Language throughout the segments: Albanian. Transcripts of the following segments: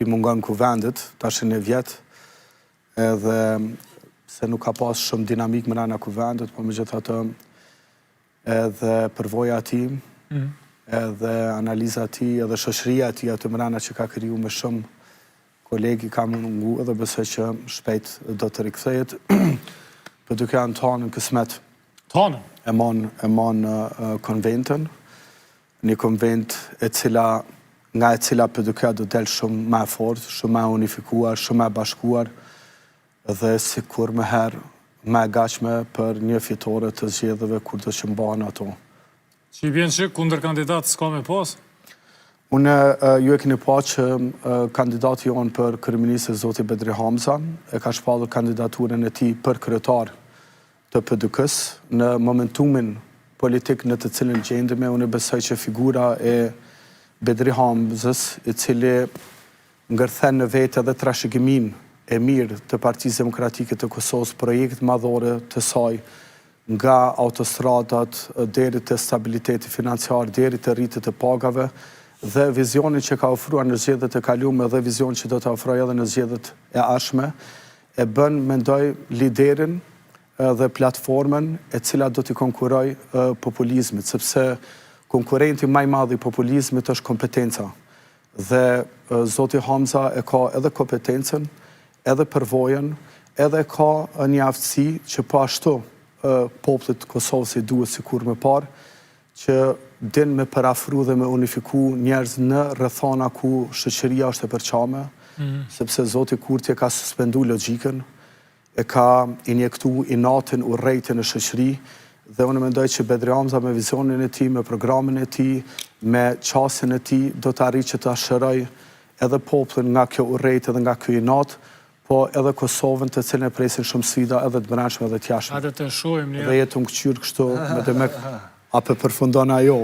pi mungon kuvendit, tash në vjet, edhe se nuk ka pas shumë dinamik më rana kuvendit, po megjithatë edhe përvoja e tij, edhe analiza e tij, edhe shoqëria e tij aty më rana që ka kriju me shumë kolegi ka mungu edhe besoj që shpejt do të rikthehet. Për duke janë tonën kësmet. Tonën? E mon konventën, një konvent nga e cila për duke do del shumë më fort, shumë më unifikuar, shumë më bashkuar, dhe si kur më herë më gatshme për një fitore të zgjedhjeve kur do që mbahen ato. Që i vjen që kundër kandidat s'ka me pas? Unë ju e keni pa që kandidati jonë për kryeministër zoti Bedri Hamza e ka shpallur kandidaturën e tij për kryetar të PDK-s në momentumin politik në të cilin gjendemi. Unë besoj që figura e Bedri Hamzës, i cili ngërthen në vetë edhe trashëgimin e mirë të Partisë Demokratike të Kosovës, projekt madhore të saj, nga autostradat deri te stabiliteti financiar, deri te rritjet e pagave, dhe vizionin që ka ofruar në zgjedhjet e kaluara dhe vizion që do të ofrojë edhe në zgjedhjet e ardhshme, e bën, mendoj, liderin dhe platformën e cila do t'i konkurroj populizmit, sepse konkurrenti më i madh i populizmit është kompetenca. Dhe zoti Hamza e ka edhe kompetencën, edhe përvojën, edhe ka një aftësi që po ashtu popullit Kosovës i duhet sikur më parë, që din me parafru dhe me unifiku njerëz në rrethana ku shoqëria është e përçame, sepse zoti Kurti e ka suspendu logjikën, e ka injektu inatin, urrejtjen në shoqëri, dhe unë mendoj që Bedri Hamza me vizionin e tij, me programin e tij, me qasjen e tij, do të arrijë që të shëroj edhe popullin nga kjo urrejtje dhe nga ky inat, po edhe Kosovën të cilën e presin shumë sfida edhe të brendshme edhe të jashtme. Hajde të shohim një. Dhe jetë unë këqyrë kështu, me të me apo përfundon ajo.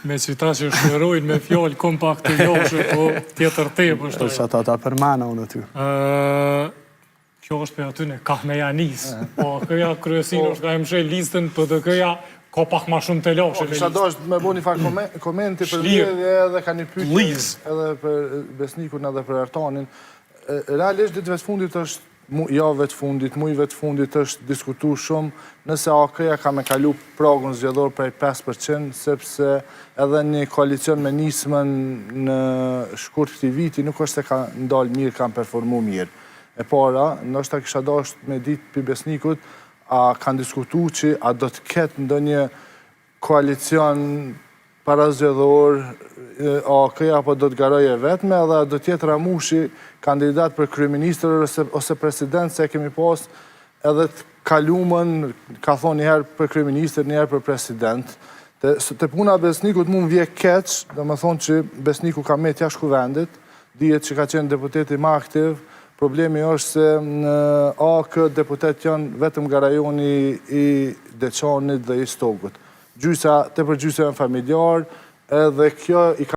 Me qita që shërojnë me fjallë kompakt të joshë, po tjetër te për Është ata ta përmana unë aty. Kjo është për aty në Kahmejanis, po këja kryesin është ka e mshe listën, për të këja ka pak ma shumë të lashë. Kisha dashur me bo një farë komenti për lidhje edhe ka një pyetje edhe për Besnikun edhe për Ertanin. Realisht ditëve të fundit është javëve të fundit, mujve të fundit është diskutu shumë nëse AK-ja ka me kalu pragun zgjedhor prej 5%, sepse edhe një koalicion me nismën në shkurt këtij viti nuk është se ka ndalë mirë, kanë performu mirë. E para, ndoshta kisha dashur me ditë për Besnikut, a kanë diskutu që a do të ketë ndonjë koalicion parazgjedhor, AK-ja apo do të garoje vetme, edhe do tjetë Ramushi kandidat për kryeministër ose president, se kemi pas edhe të kalumën, ka thonë njëherë për kryeministër, njëherë për president. Të puna Besnikut mu më vje keq, dhe më thonë që Besniku ka met jashtë kuvendit, dihet që ka qenë deputeti më aktiv. Problemi është se në AK deputet janë vetëm nga rajoni i Deçanit dhe i Stogut. Gjysa, tepër gjysa janë familjar, edhe kjo i ka